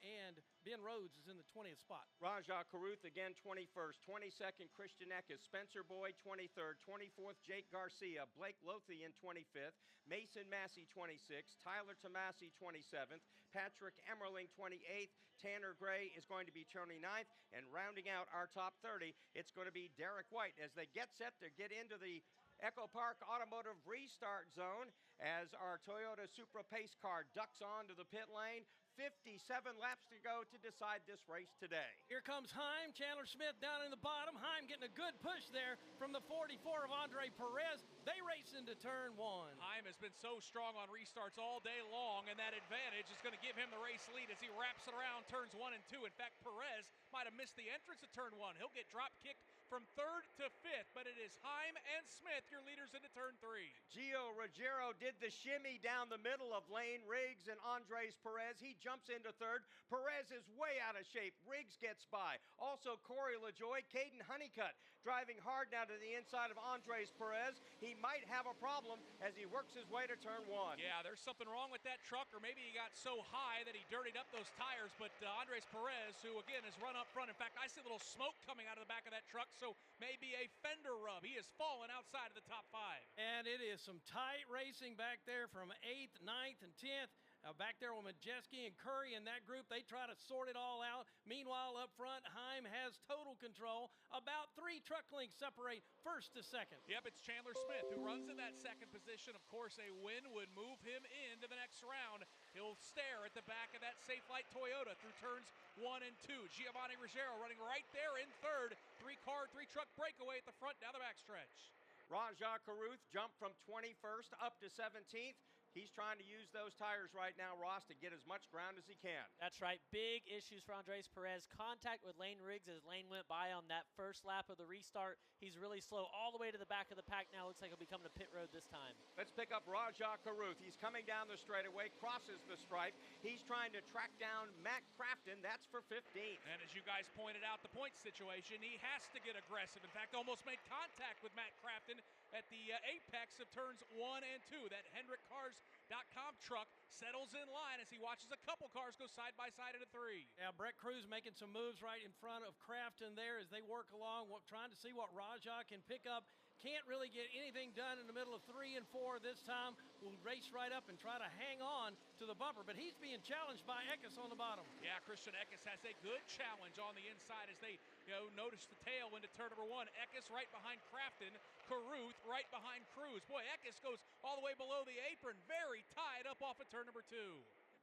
and Ben Rhodes is in the 20th spot. Raja Caruth again 21st, 22nd Christian Eckes, Spencer Boyd 23rd, 24th Jake Garcia, Blake Lothian 25th, Mason Massey 26th, Tyler Tomasi 27th, Patrick Emmerling 28th, Tanner Gray is going to be 29th, and rounding out our top 30, it's going to be Derek White as they get set to get into the Echo Park Automotive restart zone as our Toyota Supra pace car ducks onto the pit lane. 57 laps to go to decide this race today. Here comes Heim, Chandler Smith down in the bottom. Heim getting a good push there from the 44 of Andre Perez. They race into turn one. Heim has been so strong on restarts all day long, and that advantage is going to give him the race lead as he wraps it around turns 1 and 2. In fact, Perez might have missed the entrance of turn 1. He'll get drop kicked from 3rd to 5th, but it is Heim and Smith, your leaders into turn 3. Gio Ruggiero did the shimmy down the middle of Lane Riggs and Andres Perez. He jumps into 3rd. Perez is way out of shape. Riggs gets by. Also Corey LaJoy, Caden Honeycutt driving hard now to the inside of Andres Perez. He might have a problem as he works his way to turn 1. Yeah, there's something wrong with that truck, or maybe he got so high that he dirtied up those tires, but Andres Perez, who again has run up front. In fact, I see a little smoke coming out of the back of that truck, so maybe a fender rub. He has fallen outside of the top 5. And it is some tight racing back there from 8th, 9th, and 10th. Back there with Majeski and Curry and that group, they try to sort it all out. Meanwhile, up front, Heim has total control. About 3 truck lengths separate 1st to 2nd. Yep, it's Chandler Smith who runs in that 2nd position. Of course, a win would move him into the next round. He'll stare at the back of that Safe Light Toyota through turns 1 and 2. Giovanni Ruggiero running right there in 3rd. 3-car, 3-truck breakaway at the front down the backstretch. Raja Caruth jumped from 21st up to 17th. He's trying to use those tires right now, Ross, to get as much ground as he can. That's right. Big issues for Andres Perez. Contact with Lane Riggs as Lane went by on that first lap of the restart. He's really slow all the way to the back of the pack now. Looks like he'll be coming to pit road this time. Let's pick up Raja Caruth. He's coming down the straightaway, crosses the stripe. He's trying to track down Matt Crafton. That's for 15th. And as you guys pointed out, the point situation, he has to get aggressive. In fact, almost made contact with Matt Crafton at the apex of turns 1 and 2. That HendrickCars.com truck settles in line as he watches a couple cars go side by side into 3. Yeah, Brett Cruz making some moves right in front of Crafton there as they work along, trying to see what Raja can pick up. Can't really get anything done in the middle of 3 and 4 this time. Will race right up and try to hang on to the bumper, but he's being challenged by Eckes on the bottom. Yeah, Christian Eckes has a good challenge on the inside as they notice the tail into turn number 1. Eckes right behind Crafton, Caruth right behind Cruz. Boy, Eckes goes all the way below the apron, very tied up off of turn number 2.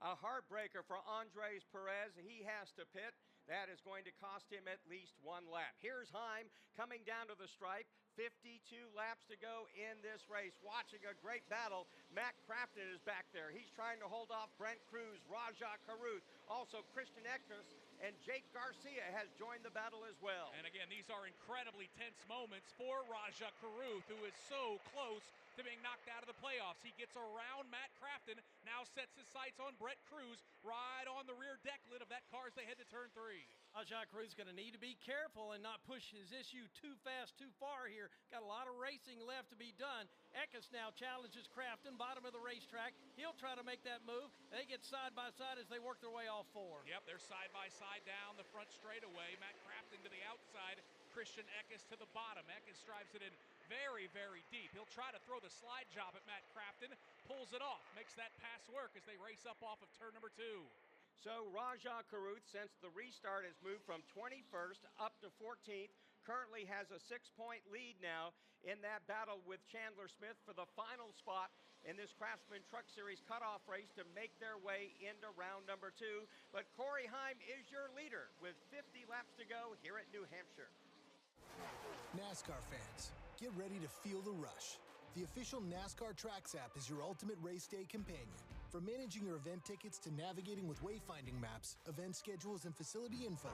A heartbreaker for Andres Perez. He has to pit. That is going to cost him at least 1 lap. Here's Heim coming down to the stripe. 52 laps to go in this race. Watching a great battle. Matt Crafton is back there. He's trying to hold off Brent Cruz, Raja Caruth. Also Christian Eckes and Jake Garcia has joined the battle as well. And again, these are incredibly tense moments for Raja Caruth, who is so close to being knocked out of the playoffs. He gets around Matt Crafton, now sets his sights on Brett Cruz, right on the rear deck lid of that car as they head to turn 3. Raja Cruz is going to need to be careful and not push his issue too fast, too far here. Got a lot of racing left to be done. Eckes now challenges Crafton, bottom of the racetrack. He'll try to make that move. They get side by side as they work their way all 4. Yep, they're side by side down the front straightaway. Matt Crafton to the outside, Christian Eckes to the bottom. Eckes drives it in very, very deep. He'll try to throw the slide job at Matt Crafton, pulls it off, makes that pass work as they race up off of turn number 2. So Raja Caruth, since the restart has moved from 21st up to 14th, currently has a 6-point lead now in that battle with Chandler Smith for the final spot in this Craftsman Truck Series cutoff race to make their way into round number 2. But Corey Heim is your leader with 50 laps to go here at New Hampshire. NASCAR fans, get ready to feel the rush. The official NASCAR Tracks app is your ultimate race day companion. From managing your event tickets to navigating with wayfinding maps, event schedules, and facility info,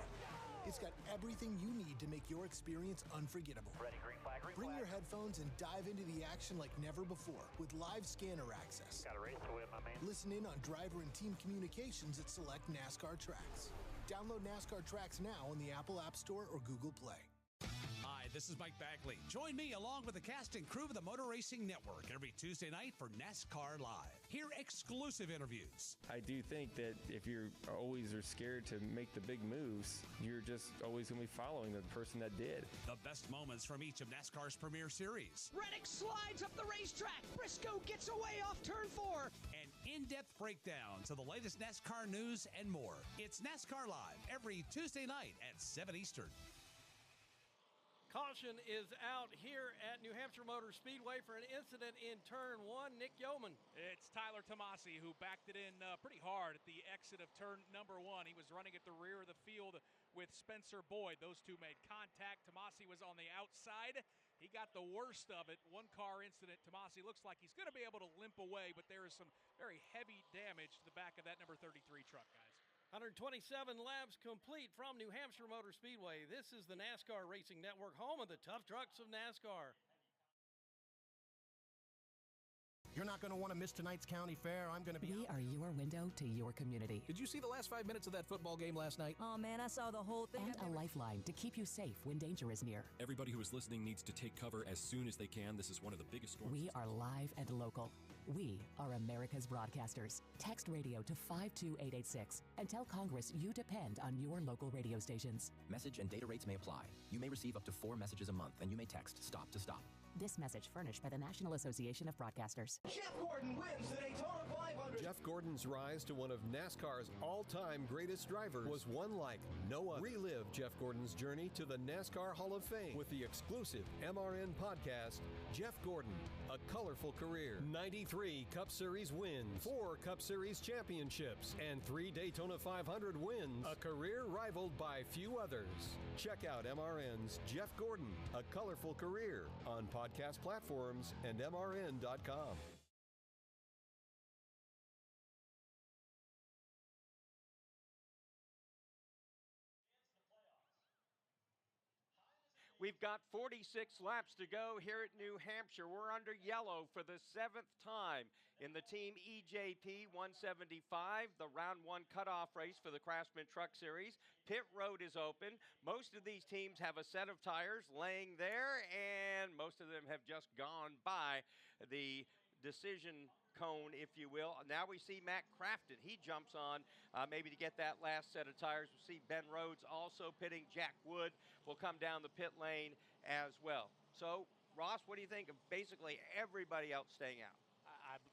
it's got everything you need to make your experience unforgettable. Ready, green flag, green Bring flag. your headphones and dive into the action like never before with live scanner access. Got a race to win, my man. Listen in on driver and team communications at select NASCAR Tracks. Download NASCAR Tracks now on the Apple App Store or Google Play. Hi, this is Mike Bagley. Join me along with the cast and crew of the Motor Racing Network every Tuesday night for NASCAR Live. Hear exclusive interviews. I do think that if you're always are scared to make the big moves, you're just always going to be following the person that did. The best moments from each of NASCAR's premier series. Reddick slides up the racetrack. Briscoe gets away off turn 4. And in-depth breakdowns of the latest NASCAR news and more. It's NASCAR Live every Tuesday night at 7 Eastern. Caution is out here at New Hampshire Motor Speedway for an incident in turn 1. Nick Yeoman. It's Tyler Tomasi who backed it in pretty hard at the exit of turn number 1. He was running at the rear of the field with Spencer Boyd. Those two made contact. Tomasi was on the outside. He got the worst of it. One car incident. Tomasi looks like he's going to be able to limp away, but there is some very heavy damage to the back of that number 33 truck, guys. 127 laps complete from New Hampshire Motor Speedway. This is the NASCAR Racing Network, home of the tough trucks of NASCAR. You're not going to want to miss tonight's county fair. I'm going to be. We are your window to your community. Did you see the last 5 minutes of that football game last night? Oh, man, I saw the whole thing. And a lifeline to keep you safe when danger is near. Everybody who is listening needs to take cover as soon as they can. This is one of the biggest storms. We are live and local. We are America's broadcasters. Text radio to 52886 and tell Congress you depend on your local radio stations. Message and data rates may apply. You may receive up to 4 messages a month, and you may text STOP to STOP. This message furnished by the National Association of Broadcasters. Jeff Gordon wins the Daytona 500. Jeff Gordon's rise to one of NASCAR's all-time greatest drivers was one like no other. Relive Jeff Gordon's journey to the NASCAR Hall of Fame with the exclusive MRN podcast, Jeff Gordon, A Colorful Career. 93 Cup Series wins, 4 Cup Series championships, and 3 Daytona 500 wins. A career rivaled by few others. Check out MRN's Jeff Gordon, A Colorful Career on podcast platforms and MRN.com. We've got 46 laps to go here at New Hampshire. We're under yellow for the 7th time in the Team ejp-175, the round 1 cutoff race for the Craftsman Truck Series. Pit road is open. Most of these teams have a set of tires laying there, and most of them have just gone by the decision cone, if you will. Now we see Matt Crafton. He jumps on maybe to get that last set of tires. We'll see Ben Rhodes also pitting. Jack Wood will come down the pit lane as well. So, Ross, what do you think of basically everybody else staying out?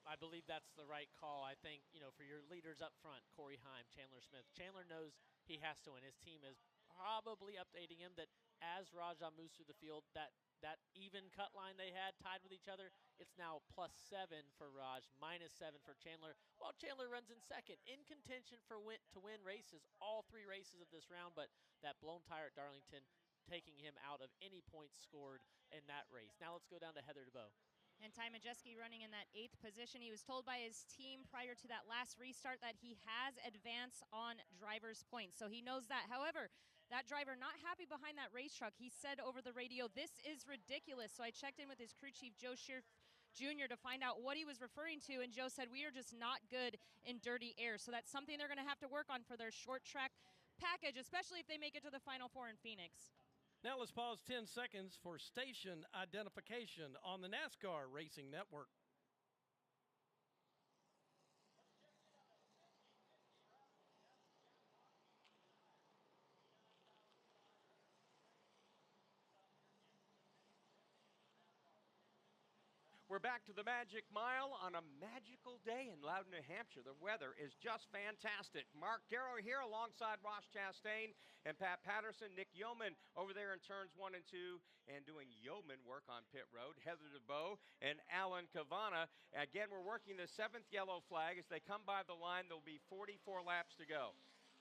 I believe that's the right call. I think, for your leaders up front, Corey Heim, Chandler Smith. Chandler knows he has to win. His team is probably updating him that as Rajah moves through the field, that even cut line they had tied with each other, it's now +7 for Raj, -7 for Chandler, while Chandler runs in second, in contention to win races, all 3 races of this round, but that blown tire at Darlington taking him out of any points scored in that race. Now let's go down to Heather DeBow. And Ty Majeski running in that 8th position. He was told by his team prior to that last restart that he has advanced on driver's points, so he knows that. However, that driver not happy behind that race truck. He said over the radio, "This is ridiculous." So I checked in with his crew chief, Joe Shear Jr., to find out what he was referring to, and Joe said, "We are just not good in dirty air." So that's something they're going to have to work on for their short track package, especially if they make it to the Final Four in Phoenix. Now let's pause 10 seconds for station identification on the NASCAR Racing Network. We're back to the Magic Mile on a magical day in Loudon, New Hampshire. The weather is just fantastic. Mark Garrow here alongside Ross Chastain and Pat Patterson. Nick Yeoman over there in turns 1 and 2 and doing yeoman work on pit road. Heather DeBow and Alan Cavana. Again, we're working the 7th yellow flag. As they come by the line, there'll be 44 laps to go.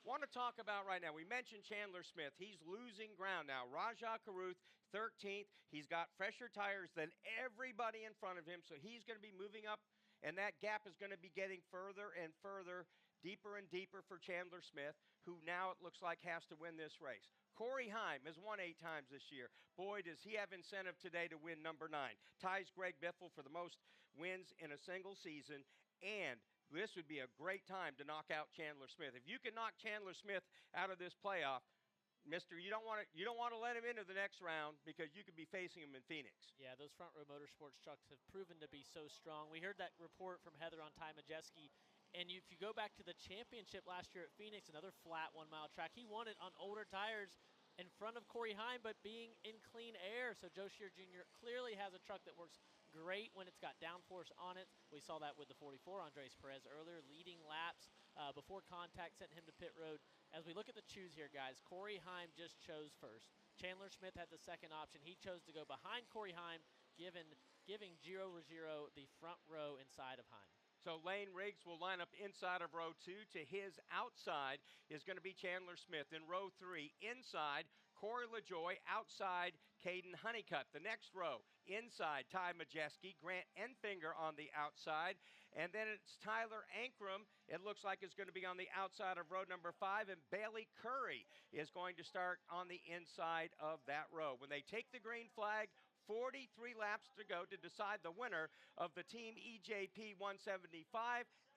Want to talk about right now, we mentioned Chandler Smith. He's losing ground now. Rajah Caruth, 13th. He's got fresher tires than everybody in front of him, so he's going to be moving up, and that gap is going to be getting further and further, deeper and deeper for Chandler Smith, who now it looks like has to win this race. Corey Heim has won 8 times this year. Boy, does he have incentive today to win number 9. Ties Greg Biffle for the most wins in a single season, and this would be a great time to knock out Chandler Smith. If you can knock Chandler Smith out of this playoff, Mister, you don't want to let him into the next round because you could be facing him in Phoenix. Yeah, those front row motorsports trucks have proven to be so strong. We heard that report from Heather on Ty Majeski, and if you go back to the championship last year at Phoenix, another flat 1 mile track, he won it on older tires in front of Corey Heim, but being in clean air. So Joe Shear Jr. clearly has a truck that works great when it's got downforce on it. We saw that with the 44, Andres Perez earlier, leading laps before contact sent him to pit road. As we look at the choose here, guys, Corey Heim just chose first. Chandler Smith had the second option. He chose to go behind Corey Heim, giving Giro Ruggiero the front row inside of Heim. So Lane Riggs will line up inside of row 2. To his outside is going to be Chandler Smith. In row 3, inside, Corey LaJoie. Outside, Caden Honeycutt. The next row, inside, Ty Majeski. Grant Enfinger on the outside. And then it's Tyler Ankrum. It looks like it's going to be on the outside of row number 5. And Bailey Curry is going to start on the inside of that row. When they take the green flag, 43 laps to go to decide the winner of the Team ejp-175,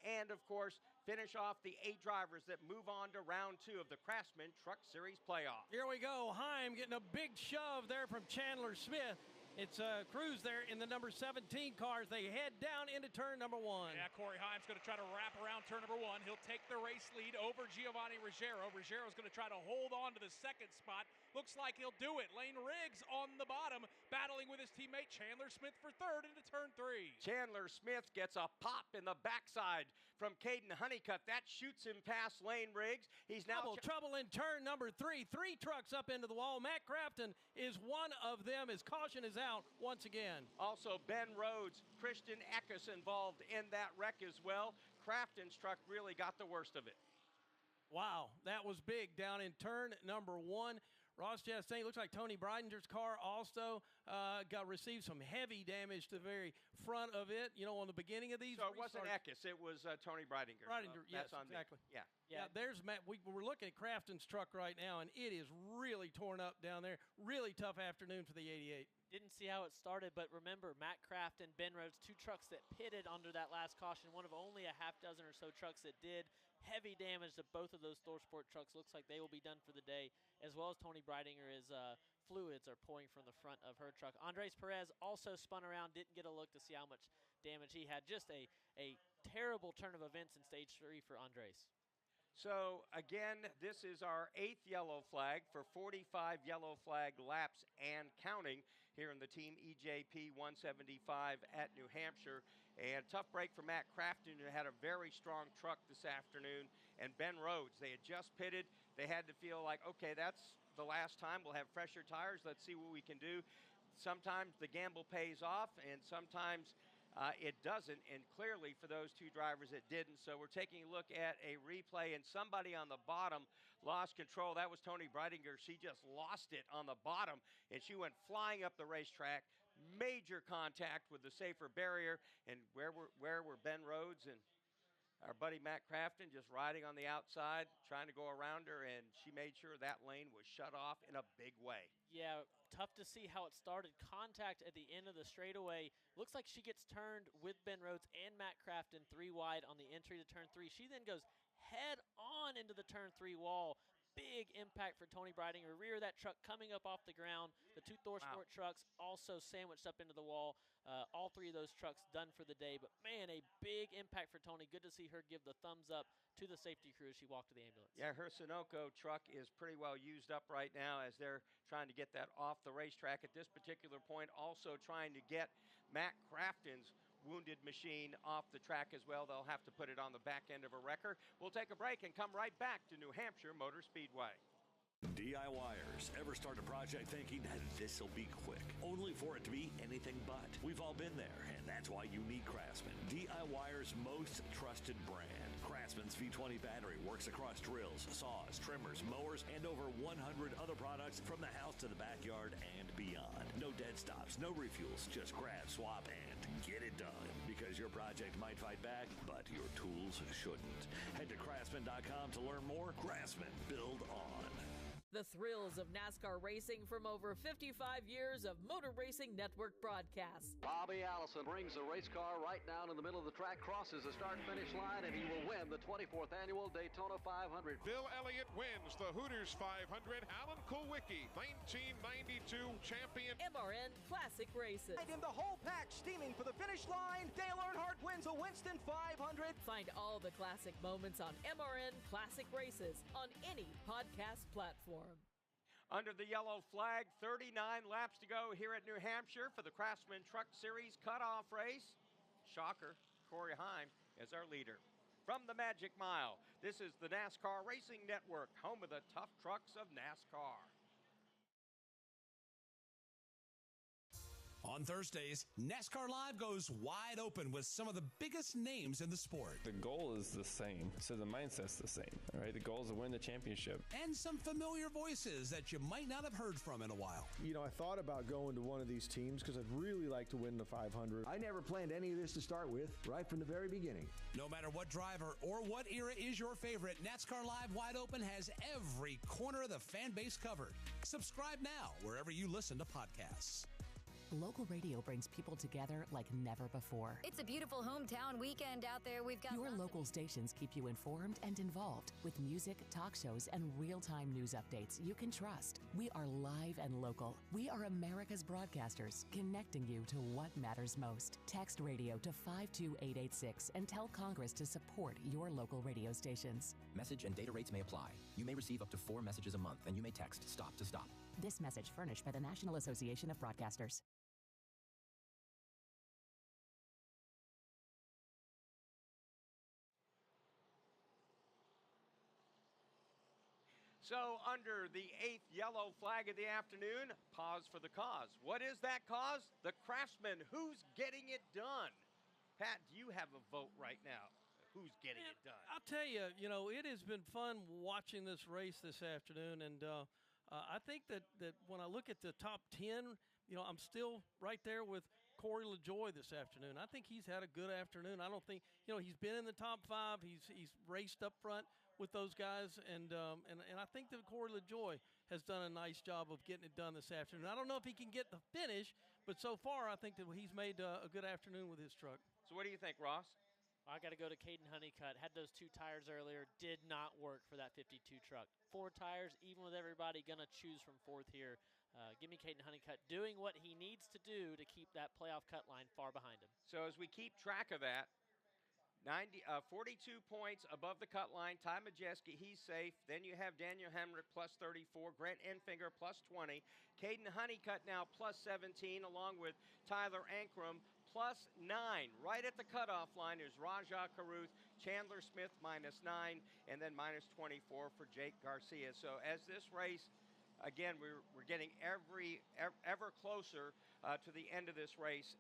and of course finish off the 8 drivers that move on to round 2 of the Craftsman Truck Series playoff. Here we go. Heim getting a big shove there from Chandler Smith. It's Cruz there in the number 17 cars. They head down into turn number 1. Yeah, Corey Heim's going to try to wrap around turn number 1. He'll take the race lead over Giovanni Ruggiero. Ruggiero's going to try to hold on to the second spot. Looks like he'll do it. Lane Riggs on the bottom, battling with his teammate Chandler Smith for third into turn 3. Chandler Smith gets a pop in the backside from Caden Honeycutt. That shoots him past Lane Riggs. He's now trouble in turn number 3. 3 trucks up into the wall. Matt Crafton is one of them. His caution is out once again. Also, Ben Rhodes, Christian Eckes involved in that wreck as well. Crafton's truck really got the worst of it. Wow, that was big down in turn number 1. Ross Chastain, looks like Tony Bridinger's car also received some heavy damage to the very front of it, on the beginning of these. So it wasn't Eckes, it was Tony Bridinger. Bridinger, yes, that's on exactly. Me. Yeah, there's Matt. We're looking at Crafton's truck right now, and it is really torn up down there. Really tough afternoon for the 88. Didn't see how it started, but remember, Matt Crafton, Ben Rhodes, 2 trucks that pitted under that last caution, one of only a half dozen or so trucks that did. Heavy damage to both of those ThorSport trucks. Looks like they will be done for the day, as well as Tony Bridinger. Fluids are pouring from the front of her truck. Andres Perez also spun around, didn't get a look to see how much damage he had. Just a terrible turn of events in stage 3 for Andres. So, again, this is our 8th yellow flag for 45 yellow flag laps and counting here in the Team ejp-175 at New Hampshire. And tough break for Matt Crafton, who had a very strong truck this afternoon. And Ben Rhodes, they had just pitted. They had to feel like, okay, that's the last time. We'll have fresher tires. Let's see what we can do. Sometimes the gamble pays off, and sometimes it doesn't, and clearly for those 2 drivers it didn't. So we're taking a look at a replay, and somebody on the bottom lost control. That was Tony Bridinger. She just lost it on the bottom, and she went flying up the racetrack. Major contact with the safer barrier, and where were Ben Rhodes and our buddy Matt Crafton just riding on the outside, trying to go around her, and she made sure that lane was shut off in a big way. Yeah, tough to see how it started. Contact at the end of the straightaway. Looks like she gets turned with Ben Rhodes and Matt Crafton 3 wide on the entry to turn 3. She then goes head on into the turn 3 wall. Big impact for Tony Bridinger. Rear of that truck coming up off the ground. The 2 ThorSport trucks also sandwiched up into the wall. All 3 of those trucks done for the day. But, man, a big impact for Tony. Good to see her give the thumbs up to the safety crew as she walked to the ambulance. Yeah, her Sunoco truck is pretty well used up right now as they're trying to get that off the racetrack at this particular point. Also trying to get Matt Crafton's wounded machine off the track as well. They'll have to put it on the back end of a wrecker. We'll take a break and come right back to New Hampshire Motor Speedway. DIYers, ever start a project thinking that this'll be quick, only for it to be anything but? We've all been there, and that's why you need Craftsman, DIYers' most trusted brand. Craftsman's V20 battery works across drills, saws, trimmers, mowers, and over 100 other products from the house to the backyard and beyond. No dead stops, no refuels, just grab, swap, and get it done. Because your project might fight back, but your tools shouldn't. Head to craftsman.com to learn more. Craftsman, build on. The thrills of NASCAR racing from over 55 years of Motor Racing Network broadcasts. Bobby Allison brings the race car right down in the middle of the track, crosses the start-finish line, and he will win the 24th annual Daytona 500. Bill Elliott wins the Hooters 500. Alan Kulwicki, 1992 champion. MRN Classic Races. And in the whole pack, steaming for the finish line, Dale Earnhardt wins a Winston 500. Find all the classic moments on MRN Classic Races on any podcast platform. Under the yellow flag, 39 laps to go here at New Hampshire for the Craftsman Truck Series cutoff race. Shocker, Corey Heim is our leader. From the Magic Mile, this is the NASCAR Racing Network, home of the tough trucks of NASCAR. On Thursdays, NASCAR Live goes wide open with some of the biggest names in the sport. The goal is the same, so the mindset's the same, right? The goal is to win the championship. And some familiar voices that you might not have heard from in a while. You know, I thought about going to one of these teams because I'd really like to win the 500. I never planned any of this to start with, right from the very beginning. No matter what driver or what era is your favorite, NASCAR Live Wide Open has every corner of the fan base covered. Subscribe now wherever you listen to podcasts. Local radio brings people together like never before. It's a beautiful hometown weekend out there. We've got your local stations keep you informed and involved with music, talk shows, and real-time news updates you can trust. We are live and local. We are America's broadcasters, connecting you to what matters most. Text radio to 52886 and tell Congress to support your local radio stations. Message and data rates may apply. You may receive up to 4 messages a month, and you may text STOP to STOP. This message furnished by the National Association of Broadcasters. So under the 8th yellow flag of the afternoon, pause for the cause. What is that cause? The Craftsman. Who's getting it done? Pat, do you have a vote right now? Who's getting it done? I'll tell you, it has been fun watching this race this afternoon, and I think that when I look at the top 10, I'm still right there with Corey LaJoie this afternoon. I think he's had a good afternoon. I don't think, he's been in the top 5. He's raced up front with those guys, and I think that Corey LaJoie has done a nice job of getting it done this afternoon. I don't know if he can get the finish, but so far I think that he's made a good afternoon with his truck. So what do you think, Ross? I got to go to Caden Honeycutt. Had those 2 tires earlier. Did not work for that 52 truck. 4 tires, even with everybody going to choose from 4th here. Give me Caden Honeycutt doing what he needs to do to keep that playoff cut line far behind him. So as we keep track of that, 42 points above the cut line. Ty Majeski, he's safe. Then you have Daniel Hemrick plus 34, Grant Enfinger plus 20, Caden Honeycutt now plus 17, along with Tyler Ankrum plus 9. Right at the cutoff line is Rajah Caruth, Chandler Smith minus 9, and then minus 24 for Jake Garcia. So as this race, again, we're getting ever closer to the end of this race.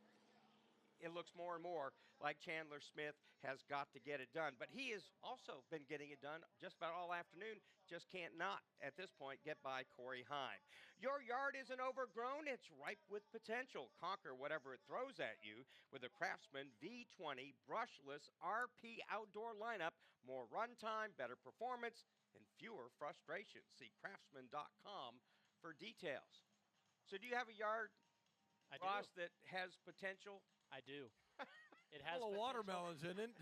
It looks more and more like Chandler Smith has got to get it done. But he has also been getting it done just about all afternoon, just can't not, at this point, get by Corey Heim. Your yard isn't overgrown, it's ripe with potential. Conquer whatever it throws at you with a Craftsman V20 brushless RP outdoor lineup. More runtime, better performance, and fewer frustrations. See craftsman.com for details. So do you have a yard, Ross, that has potential? I do. It has full of watermelons in it.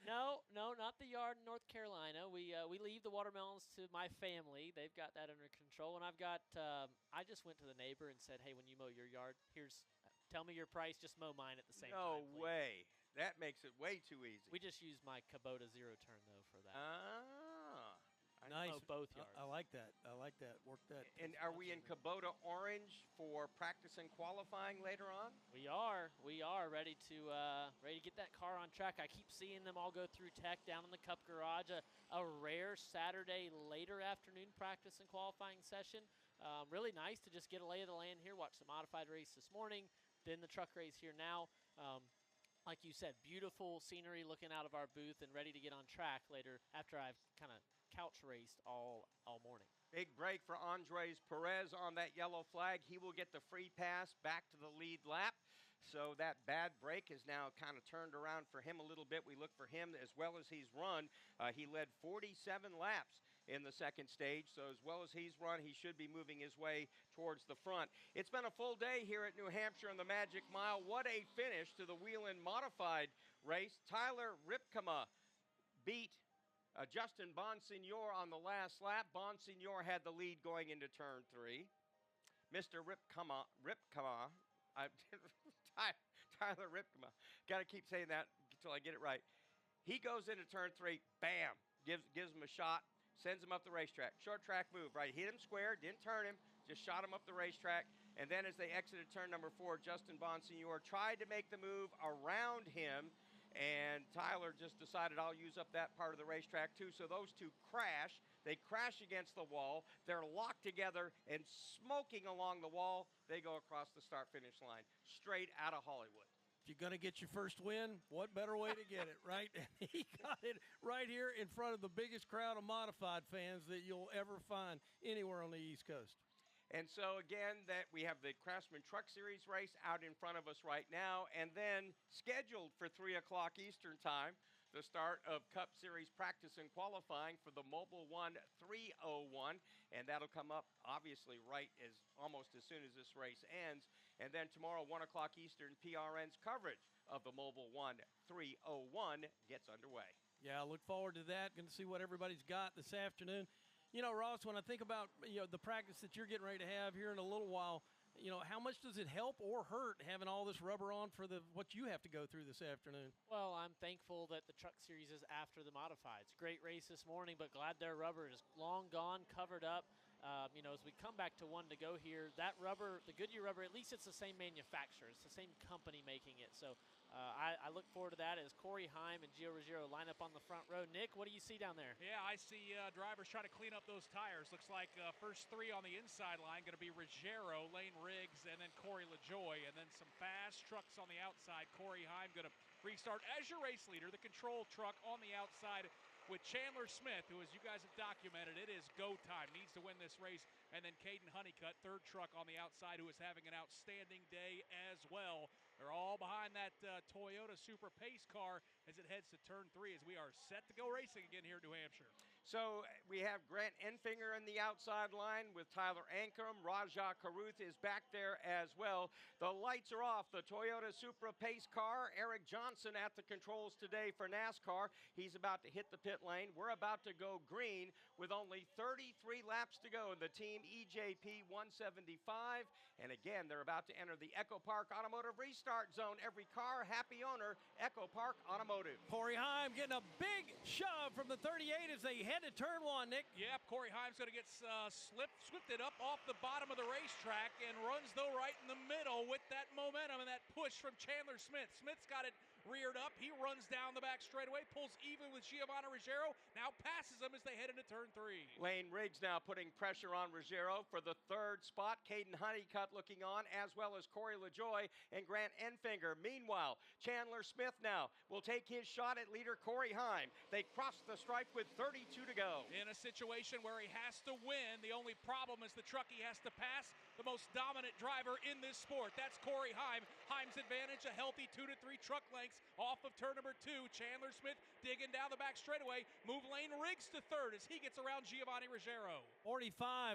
No, not the yard in North Carolina. We leave the watermelons to my family. They've got that under control. And I've got, I just went to the neighbor and said, hey, when you mow your yard, tell me your price, just mow mine at the same time. No way. That makes it way too easy. We just use my Kubota zero turn, though, for that. Nice. Mow both yards. I like that. Work that. And are we in Kubota orange for practice and qualifying later on? We are ready to get that car on track. I keep seeing them all go through tech down in the Cup Garage. A rare Saturday later afternoon practice and qualifying session. Really nice to just get a lay of the land here. Watch the modified race this morning, then the truck race here now. Like you said, beautiful scenery looking out of our booth and ready to get on track later after I've kind of couch raced all morning. Big break for Andres Perez on that yellow flag. He will get the free pass back to the lead lap. So that bad break is now kind of turned around for him a little bit. We look for him as well as he's run. He led 47 laps in the second stage. So as well as he's run, he should be moving his way towards the front. It's been a full day here at New Hampshire in the Magic Mile. What a finish to the Whelen Modified race. Tyler Ripkema beat Justin Bonsignor on the last lap. Bonsignor had the lead going into turn 3. Mr. Ripkema, Tyler Ripkema. Got to keep saying that until I get it right. He goes into turn 3, bam, gives him a shot, sends him up the racetrack. Short track move, right? Hit him square, didn't turn him, just shot him up the racetrack. And then as they exited turn number 4, Justin Bonsignor tried to make the move around him, and Tyler just decided, I'll use up that part of the racetrack too. So those two crash. They crash against the wall. They're locked together and smoking along the wall. They go across the start-finish line, straight out of Hollywood. If you're going to get your first win, what better way to get it, right? And he got it right here in front of the biggest crowd of modified fans that you'll ever find anywhere on the East Coast. And so, again, that we have the Craftsman Truck Series race out in front of us right now, and then scheduled for 3 o'clock Eastern Time, the start of Cup Series practice and qualifying for the Mobile One 301, and that'll come up, obviously, almost as soon as this race ends. And then tomorrow, 1 o'clock Eastern, PRN's coverage of the Mobile One 301 gets underway. Yeah, I look forward to that. Going to see what everybody's got this afternoon. You know, Ross, when I think about, the practice that you're getting ready to have here in a little while, how much does it help or hurt having all this rubber on for what you have to go through this afternoon? Well, I'm thankful that the Truck Series is after the Modifieds. Great race this morning, but glad their rubber is long gone, covered up. As we come back to 1 to go here, that rubber, the Goodyear rubber, at least it's the same manufacturer. It's the same company making it. So I look forward to that as Corey Heim and Gio Ruggiero line up on the front row. Nick, what do you see down there? Yeah, I see drivers trying to clean up those tires. Looks like first 3 on the inside line going to be Ruggiero, Lane Riggs, and then Corey LaJoy. And then some fast trucks on the outside. Corey Heim going to restart as your race leader. The control truck on the outside with Chandler Smith, who, as you guys have documented, it is go time, needs to win this race. And then Caden Honeycutt, third truck on the outside, who is having an outstanding day as well. They're all behind that Toyota Supra Pace car as it heads to turn 3 as we are set to go racing again here in New Hampshire. So we have Grant Enfinger in the outside line with Tyler Ankrum. Raja Caruth is back there as well. The lights are off. The Toyota Supra Pace car. Eric Johnson at the controls today for NASCAR. He's about to hit the pit lane. We're about to go green with only 33 laps to go in the team ejp-175. And again, they're about to enter the Echo Park Automotive Restart Zone. Every car, happy owner, Echo Park Automotive. Corey Heim getting a big shove from the 38 as they head to turn 1, Nick. Yep, Corey Heim's going to get swifted up off the bottom of the racetrack and runs, though, right in the middle with that momentum and that push from Chandler Smith. Smith's got it reared up. He runs down the back straightaway, pulls even with Giovanni Ruggiero, now passes him as they head into turn 3. Lane Riggs now putting pressure on Ruggiero for the 3rd spot. Caden Honeycutt looking on, as well as Corey LaJoy and Grant Enfinger. Meanwhile, Chandler Smith now will take his shot at leader Corey Heim. They cross the stripe with 32 to go. In a situation where he has to win, the only problem is the truck he has to pass the most dominant driver in this sport. That's Corey Heim. Heim's advantage, a healthy 2 to 3 truck lengths off of turn number 2. Chandler Smith digging down the back straightaway. Move Lane Riggs to 3rd as he gets around Giovanni Ruggiero.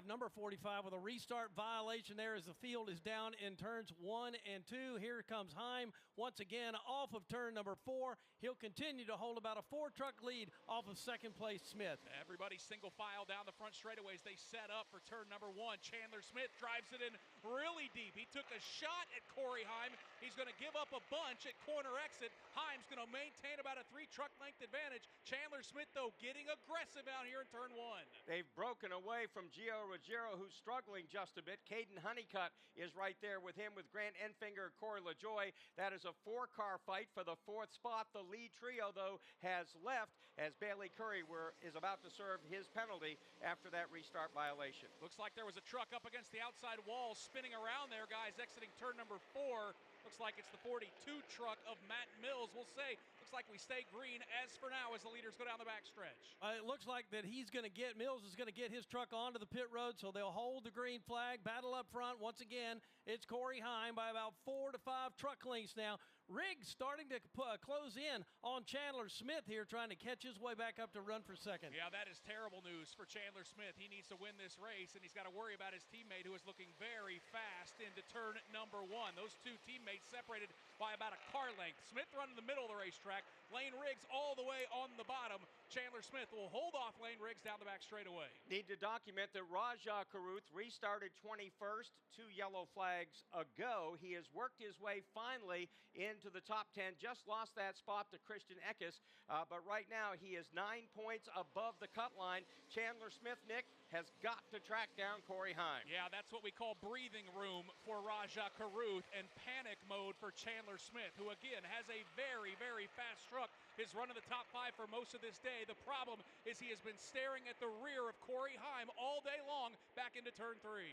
Number 45 with a restart violation there as the field is down in turns 1 and 2. Here comes Heim once again off of turn number 4. He'll continue to hold about a 4-truck lead off of 2nd place Smith. Everybody single file down the front straightaways. They set up for turn number 1. Chandler Smith drives it in really deep. He took a shot at Corey Heim. He's going to give up a bunch at corner exit. Heim's going to maintain about a 3-truck length advantage. Chandler Smith, though, getting aggressive out here in turn 1. They've broken away from Gio Ruggiero, who's struggling just a bit. Caden Honeycutt is right there with him with Grant Enfinger, Corey LaJoy. That is a 4-car fight for the 4th spot. The lead trio, though, has left as Bailey Curry is about to serve his penalty after that restart violation. Looks like there was a truck up against the outside wall spinning around there, guys, exiting turn number 4. Looks like it's the 42 truck of Matt Mills. We'll say, looks like we stay green as for now as the leaders go down the backstretch. It looks like that Mills is going to get his truck onto the pit road, so they'll hold the green flag, battle up front. Once again, it's Corey Heim by about 4 to 5 truck lengths now. Riggs starting to close in on Chandler Smith here, trying to catch his way back up to run for second. Yeah, that is terrible news for Chandler Smith. He needs to win this race, and he's got to worry about his teammate, who is looking very fast into turn number 1. Those two teammates separated by about a car length. Smith running the middle of the racetrack. Lane Riggs all the way on the bottom. Chandler Smith will hold off Lane Riggs down the back straightaway. Need to document that Rajah Caruth restarted 21st 2 yellow flags ago. He has worked his way finally into the top 10. Just lost that spot to Christian Eckes, but right now he is 9 points above the cut line. Chandler Smith, Nick, has got to track down Corey Heim. Yeah, that's what we call breathing room for Rajah Caruth and panic mode for Chandler Smith, who again has a very, very fast truck. His run in the top 5 for most of this day. The problem is he has been staring at the rear of Corey Heim all day long back into turn 3.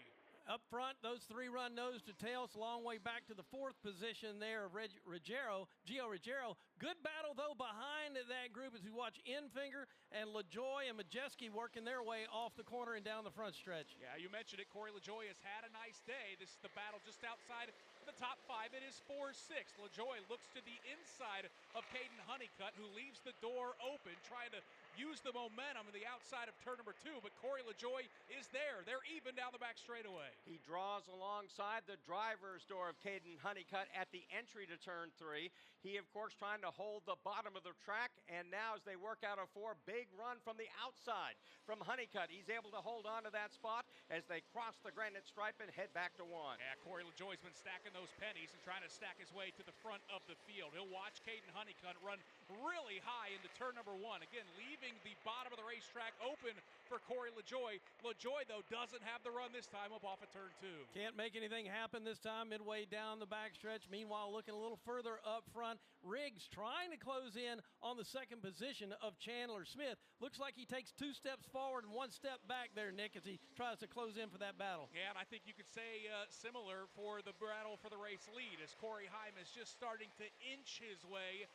Up front, those 3 run nose to tail. It's a long way back to the 4th position there of Gio Ruggiero. Good battle, though, behind that group as we watch Enfinger and LaJoie and Majeski working their way off the corner and down the front stretch. Yeah, you mentioned it. Corey LaJoie has had a nice day. This is the battle just outside the top 5. It is 4-6. LaJoie looks to the inside of Caden Honeycutt, who leaves the door open, trying to use the momentum of the outside of turn number 2, but Corey LaJoie is there. They're even down the back straightaway. He draws alongside the driver's door of Caden Honeycutt at the entry to turn 3. He, of course, trying to hold the bottom of the track, and now as they work out a 4, big run from the outside from Honeycutt. He's able to hold on to that spot as they cross the granite stripe and head back to 1. Yeah, Corey LaJoie's been stacking those pennies and trying to stack his way to the front of the field. He'll watch Caden Honeycutt run really high into turn number 1. Again, leaving the bottom of the racetrack open for Corey LaJoie. LaJoie, though, doesn't have the run this time up off of turn 2. Can't make anything happen this time midway down the backstretch. Meanwhile, looking a little further up front, Riggs trying to close in on the 2nd position of Chandler Smith. Looks like he takes 2 steps forward and 1 step back there, Nick, as he tries to close in for that battle. Yeah, and I think you could say similar for the battle for the race lead, as Corey Heim is just starting to inch his way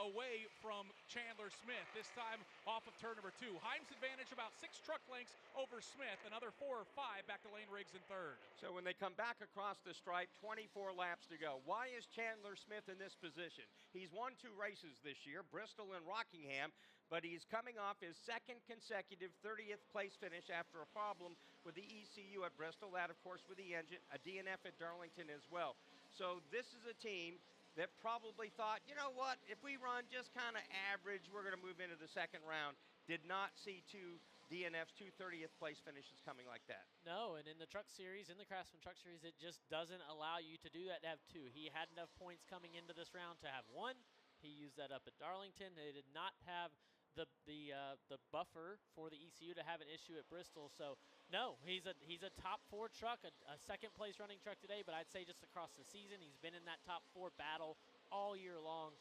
away from Chandler Smith, this time off of turn number 2. Heim's advantage about 6 truck lengths over Smith, another 4 or 5 back to Lane Riggs in 3rd. So when they come back across the stripe, 24 laps to go. Why is Chandler Smith in this position? He's won 2 races this year, Bristol and Rockingham, but he's coming off his 2nd consecutive 30th place finish after a problem with the ECU at Bristol, that of course with the engine, a DNF at Darlington as well. So this is a team that probably thought, you know what, if we run just kind of average, we're going to move into the 2nd round. Did not see 2 DNFs, 2 30th place finishes coming like that. No, and in the Truck Series, in the Craftsman Truck Series, it just doesn't allow you to do that, to have 2. He had enough points coming into this round to have 1. He used that up at Darlington. They did not have the buffer for the ECU to have an issue at Bristol. So no, he's a top 4 truck, a 2nd place running truck today, but I'd say just across the season, he's been in that top 4 battle all year long.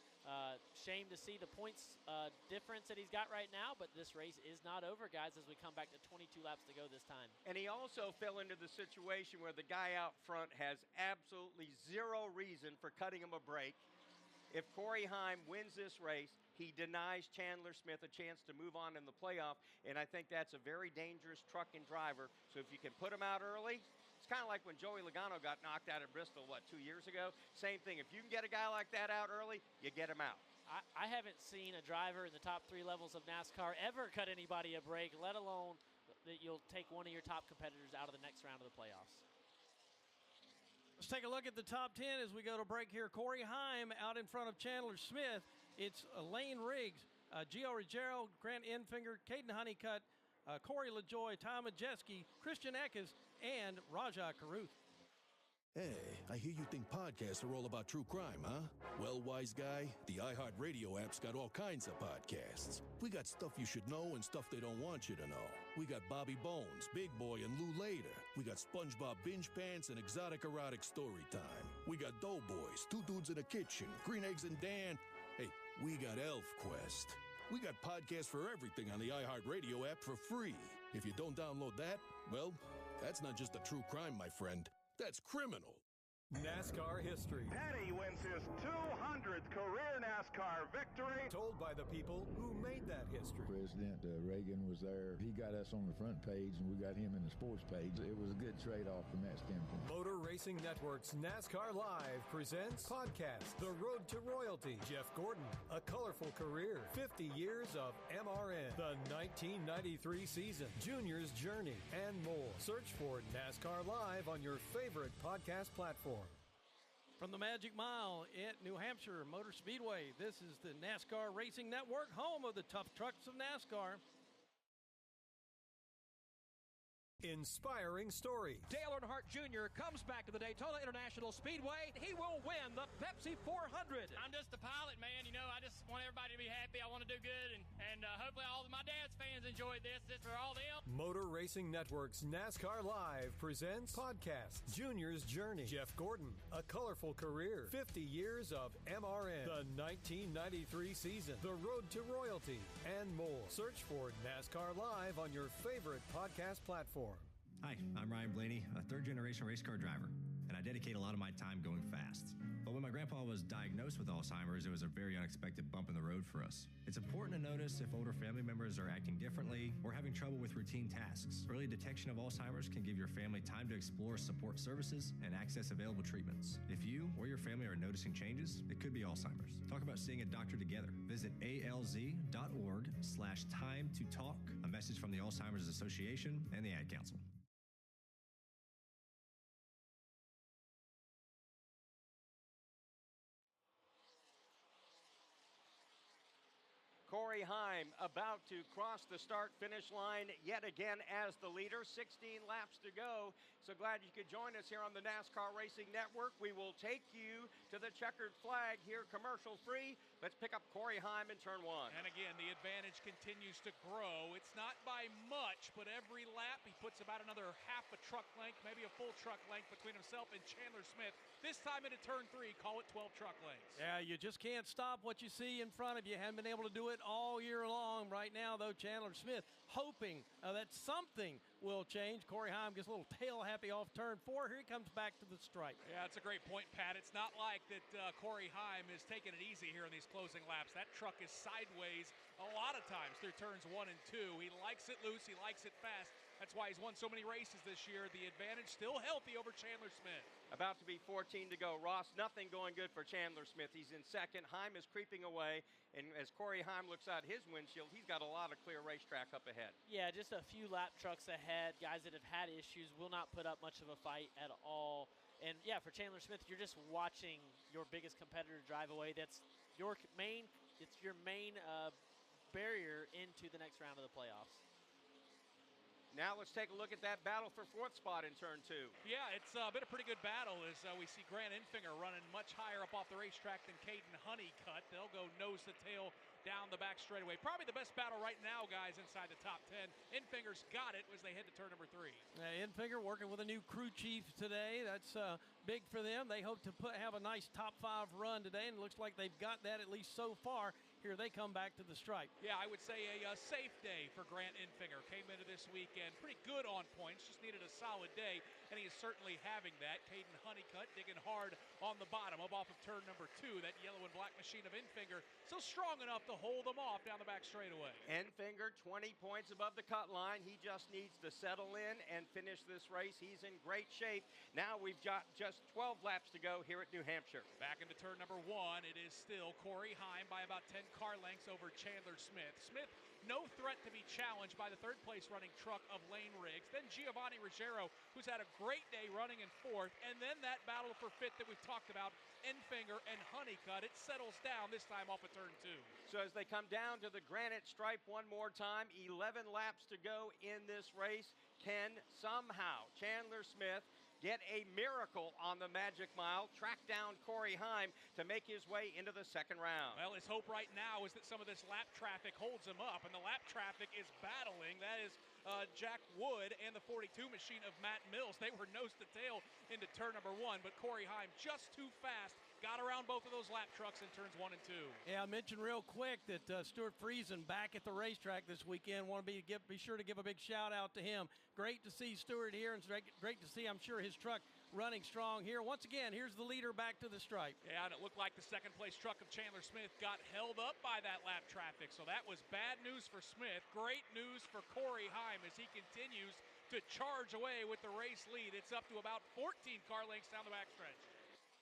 Shame to see the points difference that he's got right now, but this race is not over, guys, as we come back to 22 laps to go this time. And he also fell into the situation where the guy out front has absolutely 0 reason for cutting him a break. If Corey Heim wins this race, he denies Chandler Smith a chance to move on in the playoff, and I think that's a very dangerous truck and driver. So if you can put him out early, it's kind of like when Joey Logano got knocked out at Bristol, 2 years ago? Same thing. If you can get a guy like that out early, you get him out. I haven't seen a driver in the top 3 levels of NASCAR ever cut anybody a break, let alone that you'll take one of your top competitors out of the next round of the playoffs. Let's take a look at the top 10 as we go to break here. Corey Heim out in front of Chandler Smith. It's Lane Riggs, Gio Ruggiero, Grant Enfinger, Caden Honeycutt, Corey LaJoie, Tom Majeski, Christian Eckes, and Rajah Caruth. Hey, I hear you think podcasts are all about true crime, huh? Well, wise guy, the iHeartRadio app's got all kinds of podcasts. We got stuff you should know and stuff they don't want you to know. We got Bobby Bones, Big Boy, and Lou Later. We got SpongeBob Binge Pants and Exotic Erotic Story Time. We got Doughboys, Two Dudes in a Kitchen, Green Eggs and Dan. Hey, we got Elf Quest. We got podcasts for everything on the iHeartRadio app for free. If you don't download that, well, that's not just a true crime, my friend. That's criminal. NASCAR history. Petty wins his 200th career NASCAR victory. Told by the people who made that history. President Reagan was there. He got us on the front page, and we got him in the sports page. It was a good trade-off from that standpoint. Motor Racing Network's NASCAR Live presents podcast The Road to Royalty. Jeff Gordon, a colorful career, 50 years of MRN, the 1993 season, Junior's Journey, and more. Search for NASCAR Live on your favorite podcast platform. From the Magic Mile at New Hampshire Motor Speedway, this is the NASCAR Racing Network, home of the tough trucks of NASCAR. Inspiring story. Dale Earnhardt Jr. comes back to the Daytona International Speedway. He will win the Pepsi 400. I'm just a pilot, man. You know, I just want everybody to be happy. I want to do good, and hopefully all of my dad's fans enjoyed this. This is for all them. Motor Racing Network's NASCAR Live presents podcast Junior's Journey. Jeff Gordon, a colorful career, 50 years of MRN, the 1993 season, the road to royalty, and more. Search for NASCAR Live on your favorite podcast platform. Hi, I'm Ryan Blaney, a third-generation race car driver, and I dedicate a lot of my time going fast. But when my grandpa was diagnosed with Alzheimer's, it was a very unexpected bump in the road for us. It's important to notice if older family members are acting differently or having trouble with routine tasks. Early detection of Alzheimer's can give your family time to explore support services and access available treatments. If you or your family are noticing changes, it could be Alzheimer's. Talk about seeing a doctor together. Visit alz.org/time-to-talk. A message from the Alzheimer's Association and the Ad Council. Corey Heim about to cross the start-finish line yet again as the leader. 16 laps to go. So glad you could join us here on the NASCAR Racing Network. We will take you to the checkered flag here, commercial-free. Let's pick up Corey Heim in turn one. And again, the advantage continues to grow. It's not by much, but every lap he puts about another half a truck length, maybe a full truck length between himself and Chandler Smith. This time into turn 3, call it 12 truck lengths. Yeah, you just can't stop what you see in front of you. Haven't been able to do it all year long. Right now, though, Chandler Smith hoping that something will change. Corey Heim gets a little tail happy off turn 4. Here he comes back to the stripe. Yeah, that's a great point, Pat. It's not like that Corey Heim is taking it easy here in these closing laps. That truck is sideways a lot of times through turns 1 and 2. He likes it loose. He likes it fast. That's why he's won so many races this year. The advantage still healthy over Chandler Smith. About to be 14 to go. Ross, nothing going good for Chandler Smith. He's in second. Heim is creeping away. And as Corey Heim looks out his windshield, he's got a lot of clear racetrack up ahead. Yeah, just a few lap trucks ahead. Guys that have had issues will not put up much of a fight at all. And yeah, for Chandler Smith, you're just watching your biggest competitor drive away. That's your main barrier into the next round of the playoffs. Now let's take a look at that battle for 4th spot in turn 2. Yeah, it's been a pretty good battle as we see Grant Enfinger running much higher up off the racetrack than Caden Honeycutt. They'll go nose to tail down the back straightaway. Probably the best battle right now, guys, inside the top 10. Enfinger's got it as they head to turn number 3. Enfinger working with a new crew chief today. That's big for them. They hope to have a nice top 5 run today, and it looks like they've got that at least so far. Here they come back to the stripe. Yeah, I would say a safe day for Grant Enfinger. Came into this weekend pretty good on points, just needed a solid day, and he is certainly having that. Caden Honeycutt digging hard on the bottom up off of turn number 2. That yellow and black machine of Enfinger still strong enough to hold them off down the back straightaway. Enfinger 20 points above the cut line. He just needs to settle in and finish this race. He's in great shape. Now we've got just 12 laps to go here at New Hampshire. Back into turn number 1, it is still Corey Heim by about 10 car lengths over Chandler Smith. Smith, no threat to be challenged by the third place running truck of Lane Riggs. Then Giovanni Ruggiero, who's had a great day running in 4th. And then that battle for 5th that we've talked about, Enfinger and Honeycutt. It settles down this time off of turn 2. So as they come down to the granite stripe one more time, 11 laps to go in this race. Can somehow Chandler Smith get a miracle on the Magic Mile, track down Corey Heim to make his way into the second round? Well, his hope right now is that some of this lap traffic holds him up, and the lap traffic is battling. That is Jack Wood and the 42 machine of Matt Mills. They were nose to tail into turn number 1, but Corey Heim just too fast. Got around both of those lap trucks in turns 1 and 2. Yeah, I mentioned real quick that Stuart Friesen back at the racetrack this weekend. Want to be sure to give a big shout out to him. Great to see Stuart here, and great to see, I'm sure, his truck running strong here. Once again, here's the leader back to the stripe. Yeah, and it looked like the second-place truck of Chandler Smith got held up by that lap traffic, so that was bad news for Smith. Great news for Corey Heim as he continues to charge away with the race lead. It's up to about 14 car lengths down the backstretch.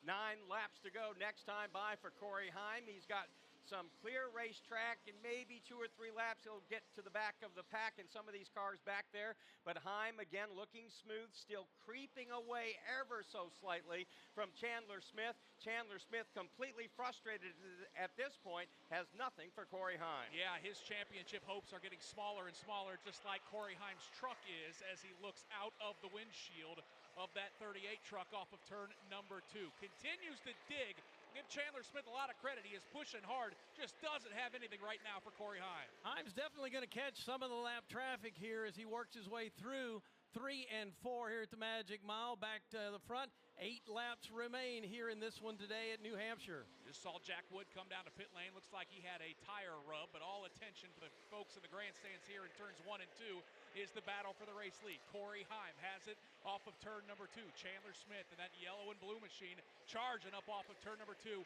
9 laps to go next time by for Corey Heim. He's got some clear racetrack, and maybe 2 or 3 laps he'll get to the back of the pack in some of these cars back there. But Heim, again, looking smooth, still creeping away ever so slightly from Chandler Smith. Chandler Smith completely frustrated at this point, has nothing for Corey Heim. Yeah, his championship hopes are getting smaller and smaller, just like Corey Heim's truck is as he looks out of the windshield of that 38 truck off of turn number 2. Continues to dig. Give Chandler Smith a lot of credit. He is pushing hard, just doesn't have anything right now for Corey Heim. Heim's definitely going to catch some of the lap traffic here as he works his way through 3 and 4 here at the Magic Mile. Back to the front, 8 laps remain here in this one today at New Hampshire. Just saw Jack Wood come down to pit lane. Looks like he had a tire rub, but all attention for the folks in the grandstands here in turns 1 and 2 is the battle for the race lead. Corey Heim has it off of turn number 2. Chandler Smith and that yellow and blue machine charging up off of turn number 2.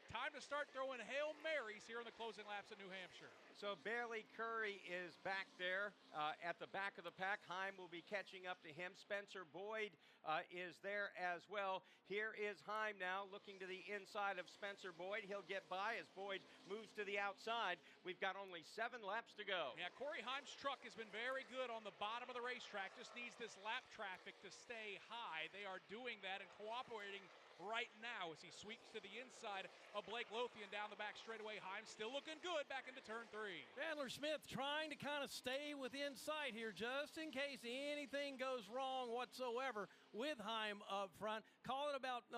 Time to start throwing Hail Marys here in the closing laps of New Hampshire. So Bailey Curry is back there at the back of the pack. Heim will be catching up to him. Spencer Boyd is there as well. Here is Heim now looking to the inside of Spencer Boyd. He'll get by as Boyd moves to the outside. We've got only 7 laps to go. Yeah, Corey Heim's truck has been very good on the bottom of the racetrack. Just needs this lap traffic to stay high. They are doing that and cooperating right now as he sweeps to the inside of Blake Lothian down the back straightaway. Heim still looking good back into turn 3. Chandler Smith trying to kind of stay within sight here just in case anything goes wrong whatsoever with Heim up front. Call it about,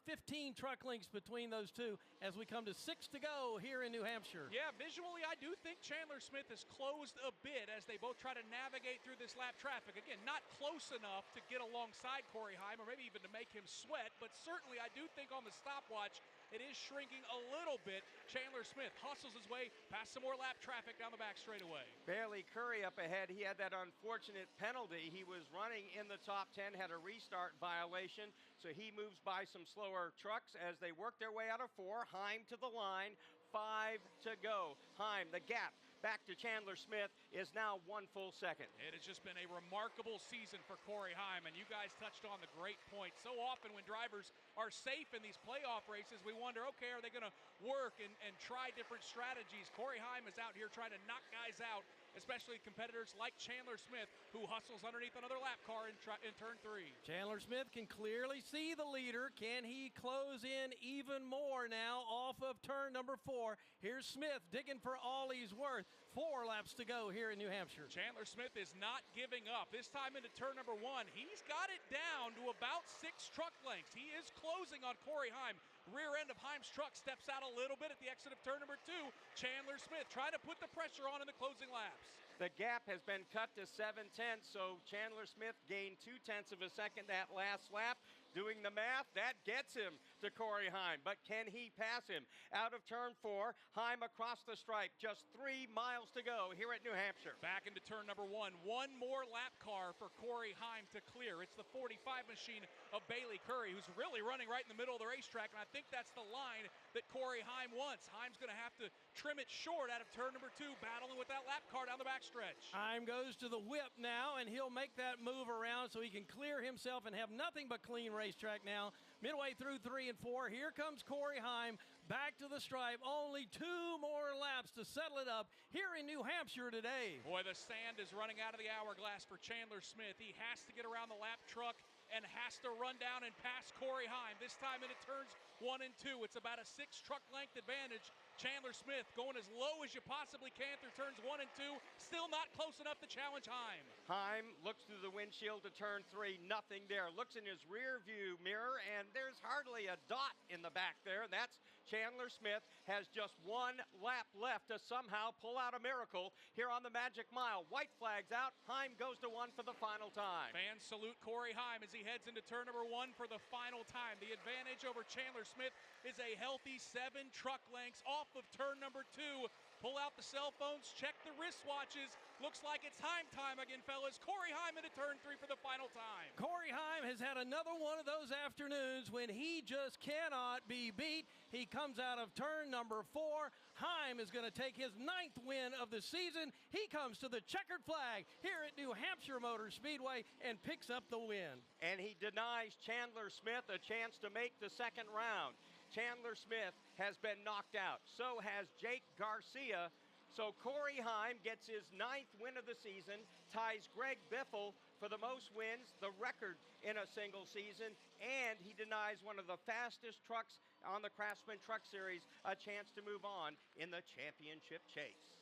15 truck lengths between those two as we come to 6 to go here in New Hampshire. Yeah, visually I do think Chandler Smith has closed a bit as they both try to navigate through this lap traffic. Again, not close enough to get alongside Corey Heim or maybe even to make him sweat, but certainly I do think on the stopwatch it is shrinking a little bit. Chandler Smith hustles his way past some more lap traffic down the back straightaway. Bailey Curry up ahead. He had that unfortunate penalty. He was running in the top 10, had a restart violation, so he moves by some slower trucks as they work their way out of 4. Heim to the line, 5 to go. Heim, the gap back to Chandler Smith is now 1 full second. It has just been a remarkable season for Corey Heim, and you guys touched on the great point. So often when drivers are safe in these playoff races, we wonder, okay, are they going to work and try different strategies? Corey Heim is out here trying to knock guys out, especially competitors like Chandler Smith, who hustles underneath another lap car in turn 3. Chandler Smith can clearly see the leader. Can he close in even more now off of turn number 4? Here's Smith digging for all he's worth. 4 laps to go here in New Hampshire. Chandler Smith is not giving up. This time into turn number 1, he's got it down to about 6 truck lengths. He is closing on Corey Heim. Rear end of Heim's truck steps out a little bit at the exit of turn number 2. Chandler Smith trying to put the pressure on in the closing laps. The gap has been cut to 7/10, so Chandler Smith gained 0.2 of a second that last lap. Doing the math, that gets him to Corey Heim, but can he pass him? Out of turn 4, Heim across the stripe, just 3 miles to go here at New Hampshire. Back into turn number 1, 1 more lap car for Corey Heim to clear. It's the 45 machine of Bailey Curry, who's really running right in the middle of the racetrack, and I think that's the line that Corey Heim wants. Heim's going to have to trim it short out of turn number 2, battling with that lap car down the backstretch. Heim goes to the whip now, and he'll make that move around so he can clear himself and have nothing but clean racetrack now. Midway through 3 and 4, here comes Corey Heim back to the stripe. Only 2 more laps to settle it up here in New Hampshire today. Boy, the sand is running out of the hourglass for Chandler Smith. He has to get around the lap truck and has to run down and pass Corey Heim. This time into turns 1 and 2. It's about a 6 truck length advantage. Chandler Smith going as low as you possibly can through turns 1 and 2. Still not close enough to challenge Heim. Heim looks through the windshield to turn 3. Nothing there. Looks in his rear view mirror, and there's hardly a dot in the back there. That's Chandler Smith. Has just 1 lap left to somehow pull out a miracle here on the Magic Mile. White flags out. Heim goes to 1 for the final time. Fans salute Corey Heim as he heads into turn number 1 for the final time. The advantage over Chandler Smith is a healthy 7 truck lengths off of turn number 2. Pull out the cell phones, check the wristwatches. Looks like it's Heim time again, fellas. Corey Heim into turn 3 for the final time. Corey Heim has had another one of those afternoons when he just cannot be beat. He comes out of turn number 4. Heim is going to take his 9th win of the season. He comes to the checkered flag here at New Hampshire Motor Speedway and picks up the win. And he denies Chandler Smith a chance to make the second round. Chandler Smith has been knocked out. So has Jake Garcia. So Corey Heim gets his 9th win of the season, ties Greg Biffle for the most wins, the record in a single season, and he denies one of the fastest trucks on the Craftsman Truck Series a chance to move on in the championship chase.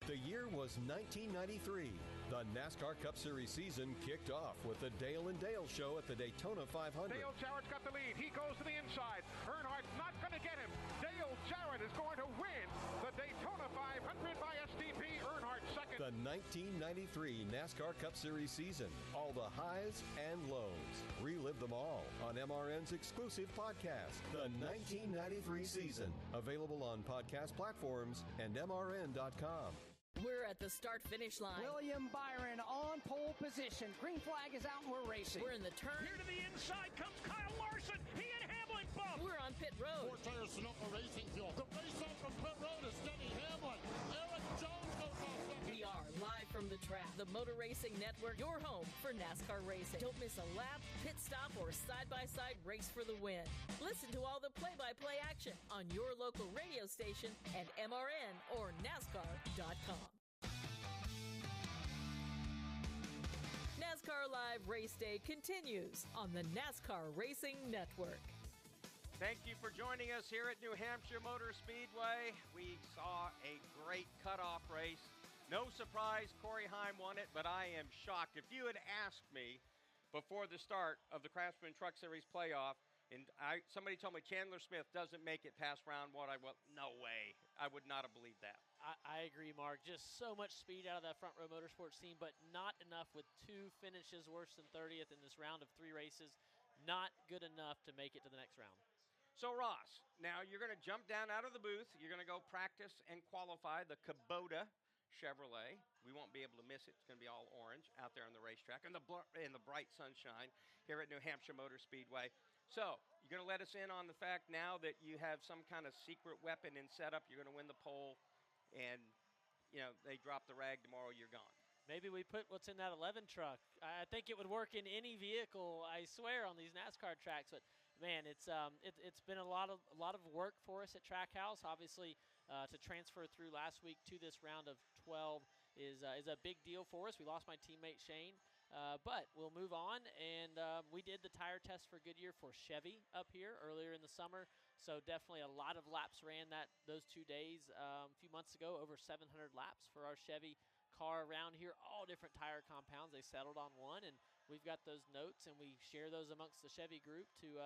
The year was 1993. The NASCAR Cup Series season kicked off with the Dale and Dale show at the Daytona 500. Dale Jarrett's got the lead. He goes to the inside. Earnhardt's not going to get him. Dale Jarrett is going to win the Daytona 500 by STP. Earnhardt second. The 1993 NASCAR Cup Series season. All the highs and lows. Relive them all on MRN's exclusive podcast, The 1993 Season. Available on podcast platforms and MRN.com. We're at the start-finish line. William Byron on pole position. Green flag is out and we're racing. We're in the turn. Here to the inside comes Kyle Larson. He and Hamlin bump. We're on pit road. 4 tires Sunoco Racing Fuel. The race out from pit road is Denny Hamlin. Eric Jones goes off second. We are live from the track. The Motor Racing Network, your home for NASCAR racing. Don't miss a lap, pit stop, or side-by-side race for the win. Listen to all the play-by-play action on your local radio station and MRN or NASCAR.com. NASCAR Live Race Day continues on the NASCAR Racing Network. Thank you for joining us here at New Hampshire Motor Speedway. We saw a great cutoff race. No surprise, Corey Heim won it, but I am shocked. If you had asked me before the start of the Craftsman Truck Series playoff, and somebody told me Chandler Smith doesn't make it past round one, no way. I would not have believed that. I agree, Mark. Just so much speed out of that front row motorsports team, but not enough with 2 finishes worse than 30th in this round of 3 races. Not good enough to make it to the next round. So, Ross, now you're going to jump down out of the booth. You're going to go practice and qualify the Kubota Chevrolet. We won't be able to miss it. It's going to be all orange out there on the racetrack in the bright sunshine here at New Hampshire Motor Speedway. So, you're going to let us in on the fact now that you have some kind of secret weapon in setup. You're going to win the pole, and, they drop the rag tomorrow, you're gone. Maybe we put what's in that 11 truck. I think it would work in any vehicle, I swear, on these NASCAR tracks. But, man, it's been a lot of work for us at Trackhouse. Obviously, to transfer through last week to this round of 12 is a big deal for us. We lost my teammate Shane. But we'll move on, and we did the tire test for Goodyear for Chevy up here earlier in the summer, so definitely a lot of laps ran those 2 days a few months ago, over 700 laps for our Chevy car around here, all different tire compounds. They settled on one, and we've got those notes, and we share those amongst the Chevy group to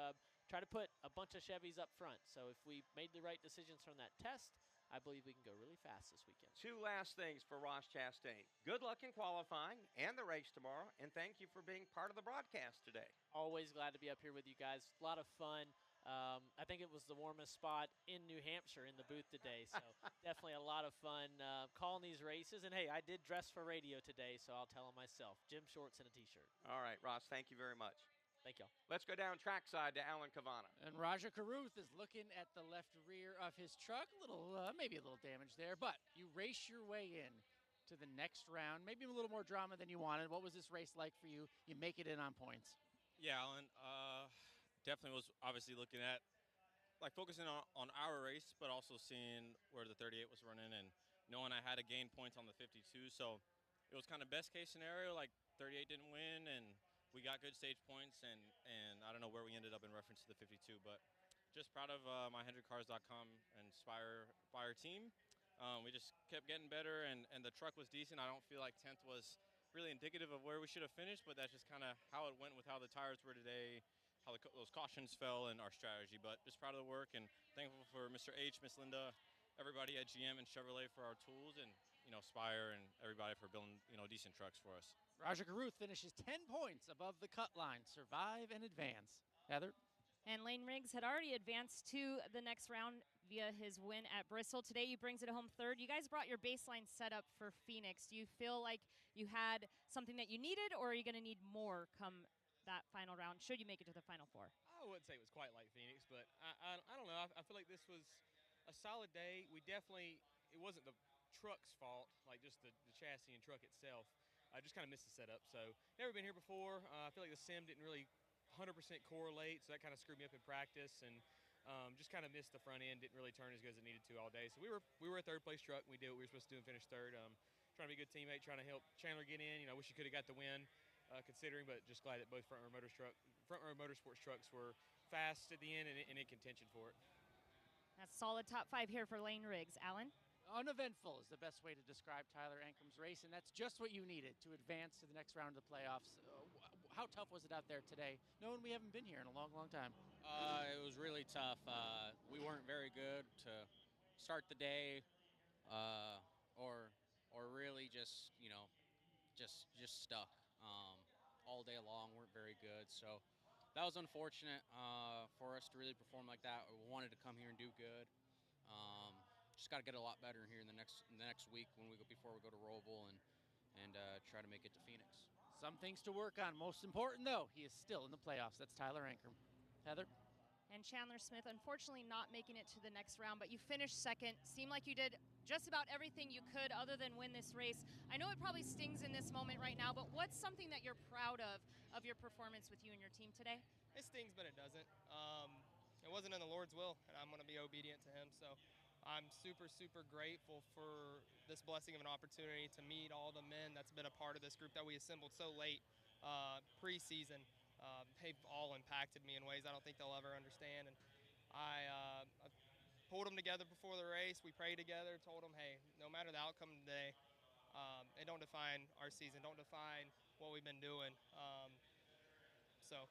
try to put a bunch of Chevys up front. So if we made the right decisions from that test, I believe we can go really fast this weekend. 2 last things for Ross Chastain. Good luck in qualifying and the race tomorrow, and thank you for being part of the broadcast today. Always glad to be up here with you guys. A lot of fun. I think it was the warmest spot in New Hampshire in the booth today, so definitely a lot of fun calling these races. And, hey, I did dress for radio today, so I'll tell them myself. Gym shorts and a T-shirt. All right, Ross, thank you very much. Thank y'all. Let's go down trackside to Alan Cavana. And Raja Caruth is looking at the left rear of his truck. Maybe a little damage there, but you race your way in to the next round. Maybe a little more drama than you wanted. What was this race like for you? You make it in on points. Yeah, Alan. Definitely was obviously looking at, focusing on our race, but also seeing where the 38 was running and knowing I had to gain points on the 52. So it was kind of best case scenario, 38 didn't win, and we got good stage points, and I don't know where we ended up in reference to the 52, but just proud of my HendrickCars.com and Spire team. We just kept getting better, and the truck was decent. I don't feel like 10th was really indicative of where we should have finished, but that's just kind of how it went with how the tires were today, how those cautions fell, and our strategy. But just proud of the work, and thankful for Mr. H, Miss Linda, everybody at GM and Chevrolet for our tools, and Spire and everybody for building decent trucks for us. Raja Caruth finishes 10 points above the cut line. Survive and advance. Heather? And Lane Riggs had already advanced to the next round via his win at Bristol. Today he brings it home third. You guys brought your baseline setup for Phoenix. Do you feel like you had something that you needed, or are you going to need more come that final round, should you make it to the Final Four? I wouldn't say it was quite like Phoenix, but I don't know. I feel like this was a solid day. It wasn't the truck's fault, like just the chassis and truck itself. I just kind of missed the setup. So never been here before. I feel like the sim didn't really 100% correlate, so that kind of screwed me up in practice, and just kind of missed the front end. Didn't really turn as good as it needed to all day. So we were a third place truck. We did what we were supposed to do and finished third. Trying to be a good teammate, trying to help Chandler get in. Wish he could have got the win, considering, but just glad that both front row motorsports trucks were fast at the end and in contention for it. That's solid top 5 here for Lane Riggs. Alan? Uneventful is the best way to describe Tyler Ankrum's race, and that's just what you needed to advance to the next round of the playoffs. How tough was it out there today, knowing we haven't been here in a long, long time? It was really tough. We weren't very good to start the day, or really just stuck all day long. Weren't very good, so that was unfortunate for us to really perform like that. We wanted to come here and do good. Just got to get a lot better here in the next week before we go to Roval and try to make it to Phoenix. Some things to work on. Most important, though, he is still in the playoffs. That's Tyler Ankrum. Heather? And Chandler Smith, unfortunately not making it to the next round, but you finished second. Seemed like you did just about everything you could other than win this race. I know it probably stings in this moment right now, but what's something that you're proud of your performance with you and your team today? It stings, but it doesn't. It wasn't in the Lord's will, and I'm going to be obedient to him. So I'm super, super grateful for this blessing of an opportunity to meet all the men that's been a part of this group that we assembled so late preseason. They've all impacted me in ways I don't think they'll ever understand. And I pulled them together before the race. We prayed together, told them, hey, no matter the outcome today, it don't define our season, don't define what we've been doing. So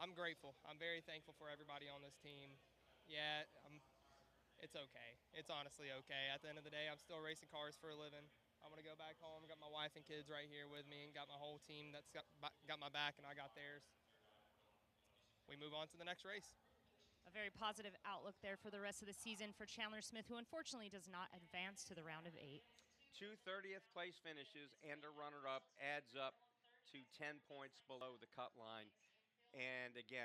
I'm grateful. I'm very thankful for everybody on this team. Yeah, it's okay. It's honestly okay. At the end of the day, I'm still racing cars for a living. I'm going to go back home, got my wife and kids right here with me, and got my whole team that's got my back, and I got theirs. We move on to the next race. A very positive outlook there for the rest of the season for Chandler Smith, who unfortunately does not advance to the round of 8. 2 30th place finishes and a runner-up adds up to 10 points below the cut line. And again,